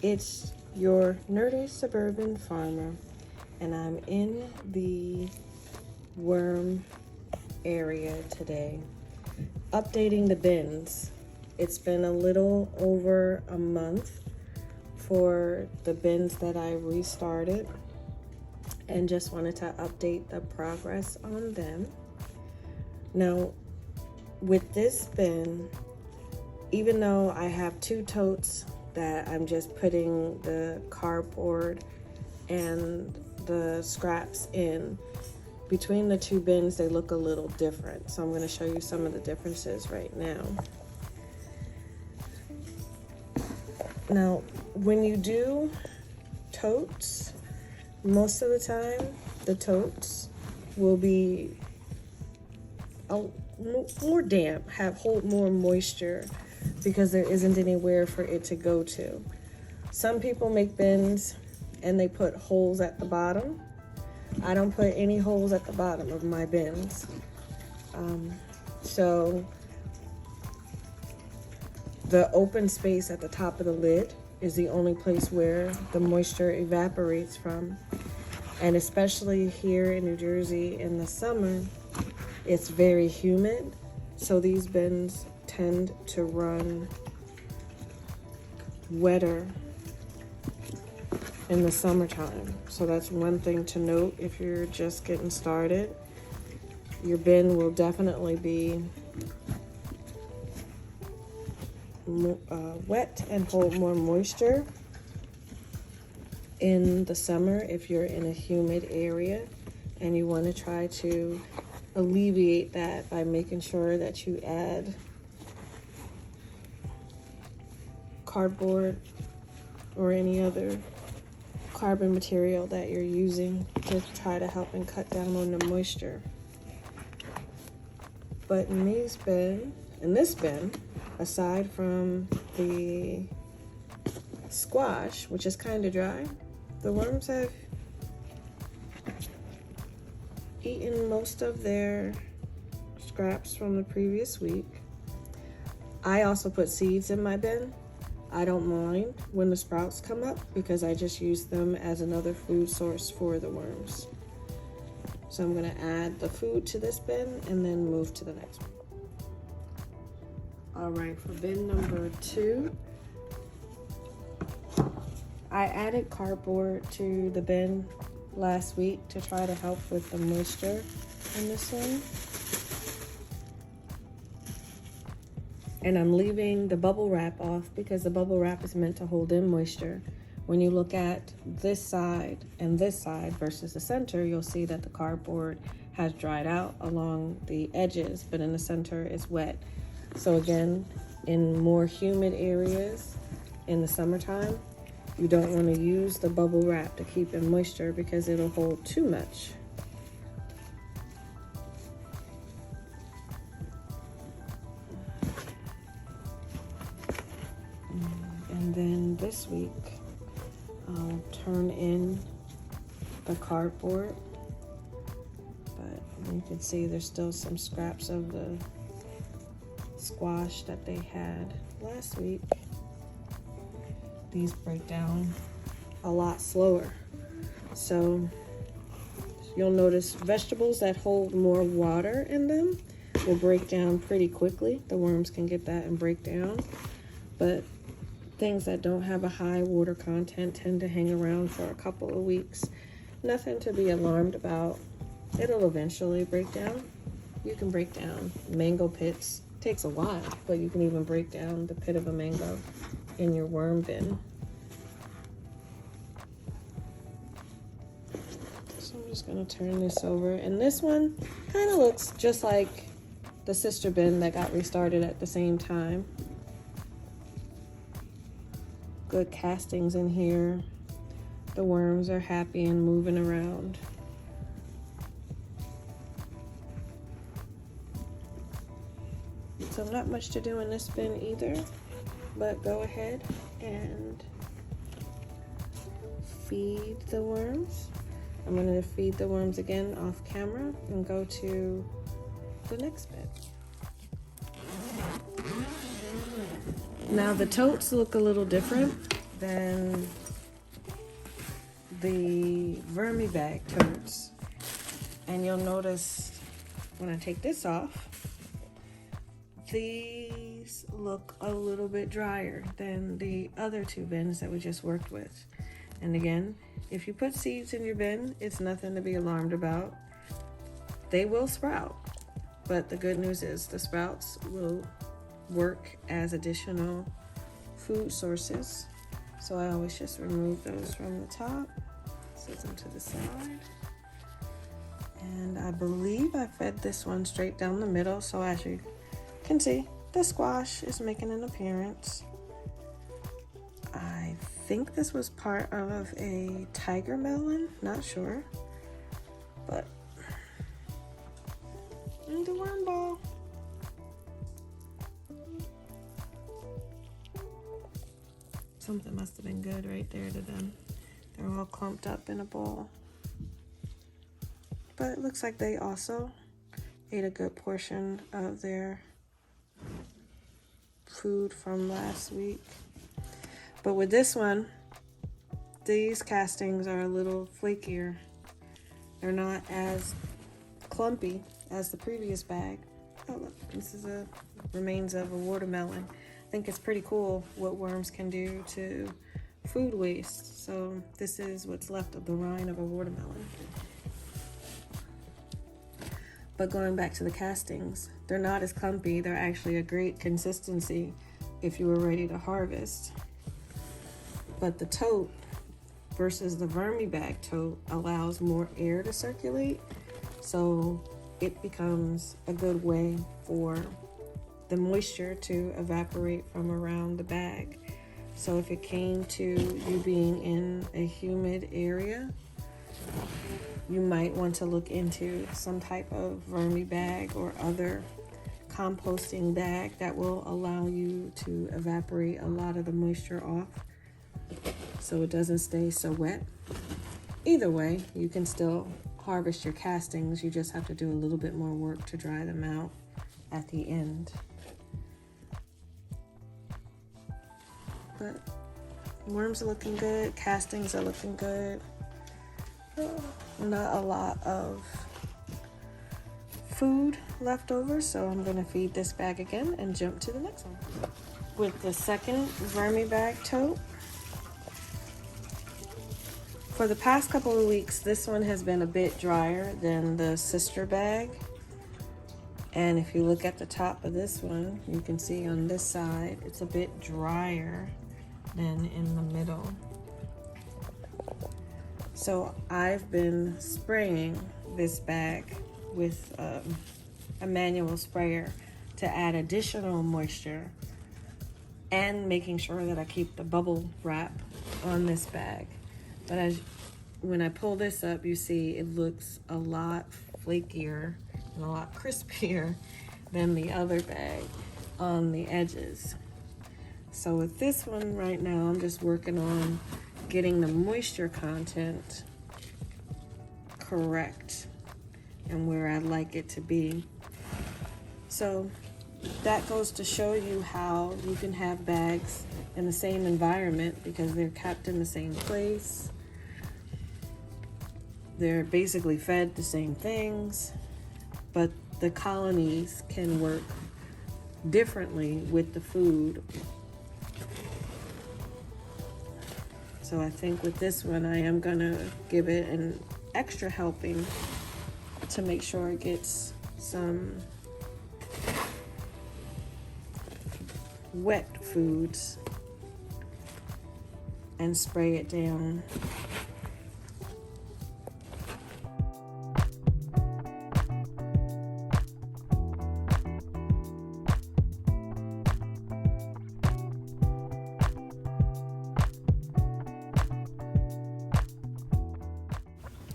It's your nerdy suburban farmer, and I'm in the worm area today, updating the bins. It's been a little over a month for the bins that I restarted, and just wanted to update the progress on them. Now, with this bin, even though I have two totes that I'm just putting the cardboard and the scraps in, between the two bins they look a little different. So I'm going to show you some of the differences right now. Now, when you do totes, most of the time the totes will be more damp, hold more moisture, because there isn't anywhere for it to go to. Some people make bins and they put holes at the bottom. I don't put any holes at the bottom of my bins. So the open space at the top of the lid is the only place where the moisture evaporates from. And especially here in New Jersey in the summer, it's very humid. So these bins tend to run wetter in the summertime. So that's one thing to note if you're just getting started. Your bin will definitely be wet and hold more moisture in the summer if you're in a humid area, and you want to try to alleviate that by making sure that you add cardboard or any other carbon material that you're using to try to help and cut down on the moisture. But in this bin, aside from the squash, which is kind of dry, the worms have eaten most of their scraps from the previous week. I also put seeds in my bin. I don't mind when the sprouts come up because I just use them as another food source for the worms. So I'm gonna add the food to this bin and then move to the next one. All right, for bin number 2, I added cardboard to the bin last week to try to help with the moisture in this one. And I'm leaving the bubble wrap off because the bubble wrap is meant to hold in moisture. When you look at this side and this side versus the center, you'll see that the cardboard has dried out along the edges, but in the center it's wet. So again, in more humid areas in the summertime, you don't want to use the bubble wrap to keep in moisture because it'll hold too much. And then this week, I'll turn in the cardboard, but you can see there's still some scraps of the squash that they had last week. These break down a lot slower. So you'll notice vegetables that hold more water in them will break down pretty quickly. The worms can get that and break down. But things that don't have a high water content tend to hang around for a couple of weeks. Nothing to be alarmed about. It'll eventually break down. You can break down mango pits. It takes a while, but you can even break down the pit of a mango in your worm bin. So I'm just gonna turn this over, and this one kind of looks just like the sister bin that got restarted at the same time. Good castings in here. The worms are happy and moving around. So not much to do in this bin either, but go ahead and feed the worms. I'm going to feed the worms again off camera and go to the next bin. Now the totes look a little different then the Vermibag totes. And you'll notice when I take this off, these look a little bit drier than the other two bins that we just worked with. And again, if you put seeds in your bin, it's nothing to be alarmed about. They will sprout, but the good news is the sprouts will work as additional food sources. So I always just remove those from the top, set them to the side. And I believe I fed this one straight down the middle, so as you can see, the squash is making an appearance. I think this was part of a tiger melon, not sure, but and the worm ball. Something must have been good right there to them. They're all clumped up in a bowl. But it looks like they also ate a good portion of their food from last week. But with this one, these castings are a little flakier. They're not as clumpy as the previous bag. Oh look, this is a remains of a watermelon. I think it's pretty cool what worms can do to food waste. So this is what's left of the rind of a watermelon. But going back to the castings, they're not as clumpy. They're actually a great consistency if you were ready to harvest. But the tote versus the Vermibag tote allows more air to circulate. So it becomes a good way for the moisture to evaporate from around the bag. So if it came to you being in a humid area, you might want to look into some type of Vermibag or other composting bag that will allow you to evaporate a lot of the moisture off so it doesn't stay so wet. Either way, you can still harvest your castings. You just have to do a little bit more work to dry them out at the end. But worms are looking good, castings are looking good. Not a lot of food left over, so I'm going to feed this bag again and jump to the next one. With the second Vermibag tote, for the past couple of weeks, this one has been a bit drier than the sister bag. And if you look at the top of this one, you can see on this side, it's a bit drier than in the middle. So I've been spraying this bag with a manual sprayer to add additional moisture and making sure that I keep the bubble wrap on this bag. But when I pull this up, you see it looks a lot flakier and a lot crispier than the other bag on the edges. So with this one right now, I'm just working on getting the moisture content correct and where I'd like it to be. So that goes to show you how you can have bags in the same environment because they're kept in the same place. They're basically fed the same things, but the colonies can work differently with the food. So I think with this one, I am gonna give it an extra helping to make sure it gets some wet foods and spray it down.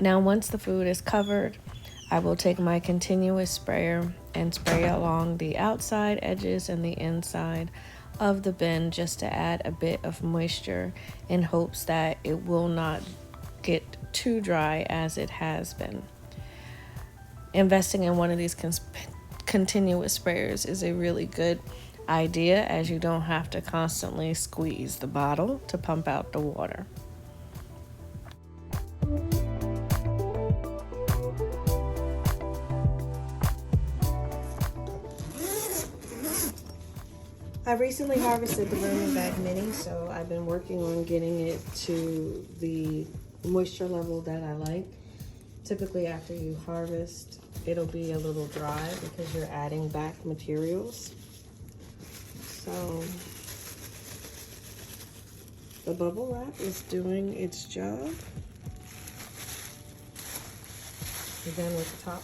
Now, once the food is covered, I will take my continuous sprayer and spray along the outside edges and the inside of the bin just to add a bit of moisture in hopes that it will not get too dry as it has been. Investing in one of these continuous sprayers is a really good idea, as you don't have to constantly squeeze the bottle to pump out the water. I recently harvested the Vermi Bag Mini, so I've been working on getting it to the moisture level that I like. Typically after you harvest, it'll be a little dry because you're adding back materials. So the bubble wrap is doing its job. Again with the top.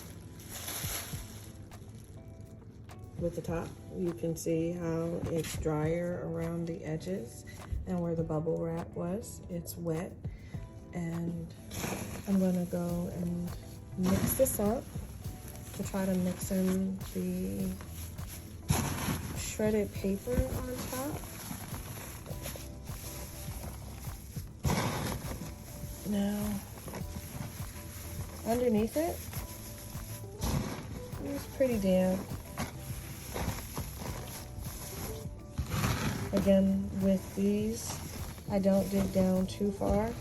With the top, you can see how it's drier around the edges, and where the bubble wrap was, it's wet. And I'm gonna go and mix this up to try to mix in the shredded paper on top. Now, underneath it, it's pretty damp. Again, with these, I don't dig down too far.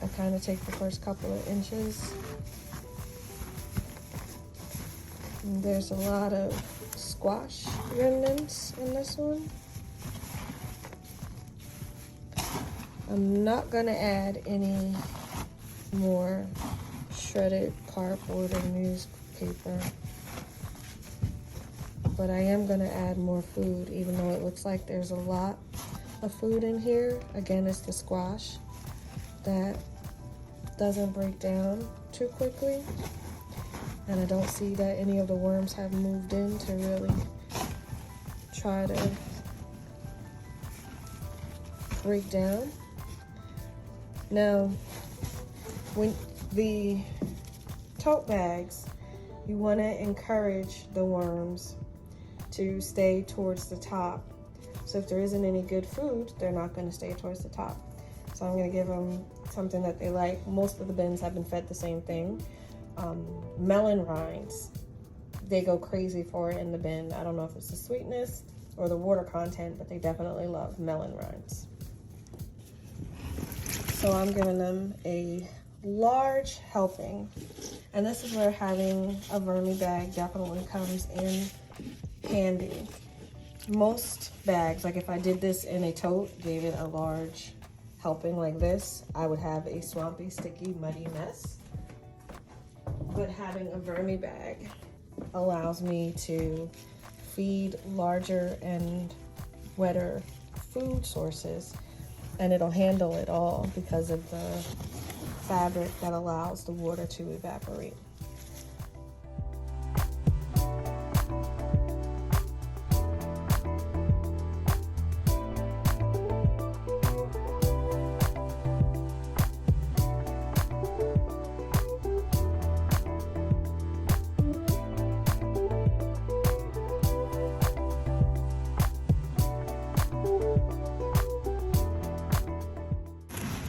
I kind of take the first couple of inches. And there's a lot of squash remnants in this one. I'm not gonna add any more shredded cardboard or newspaper, but I am gonna add more food, even though it looks like there's a lot of food in here. Again, it's the squash that doesn't break down too quickly, and I don't see that any of the worms have moved in to really try to break down. Now, when the tote bags, you want to encourage the worms to stay towards the top. So if there isn't any good food, they're not going to stay towards the top. So I'm going to give them something that they like. Most of the bins have been fed the same thing. Melon rinds, they go crazy for it in the bin. I don't know if it's the sweetness or the water content, but they definitely love melon rinds. So I'm giving them a large helping, and this is where having a Vermi bag definitely comes in handy. Most bags, like if I did this in a tote, gave it a large helping like this, I would have a swampy, sticky, muddy mess. But having a Vermi bag allows me to feed larger and wetter food sources, and it'll handle it all because of the fabric that allows the water to evaporate.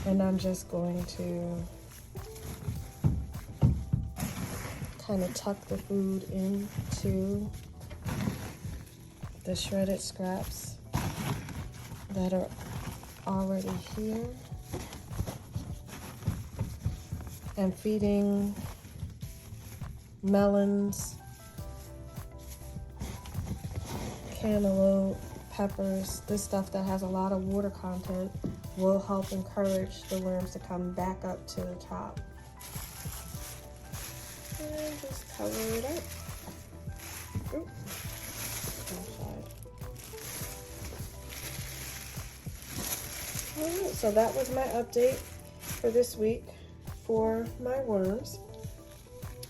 And I'm just going to kind of tuck the food into the shredded scraps that are already here, and feeding melons, cantaloupe, peppers, this stuff that has a lot of water content will help encourage the worms to come back up to the top. And just cover it up. Oop. Alright, so that was my update for this week for my worms.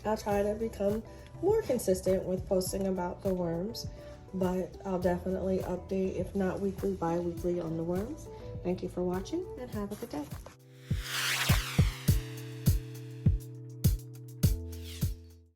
I'll try to become more consistent with posting about the worms, but I'll definitely update, if not weekly, bi-weekly on the worms. Thank you for watching, and have a good day.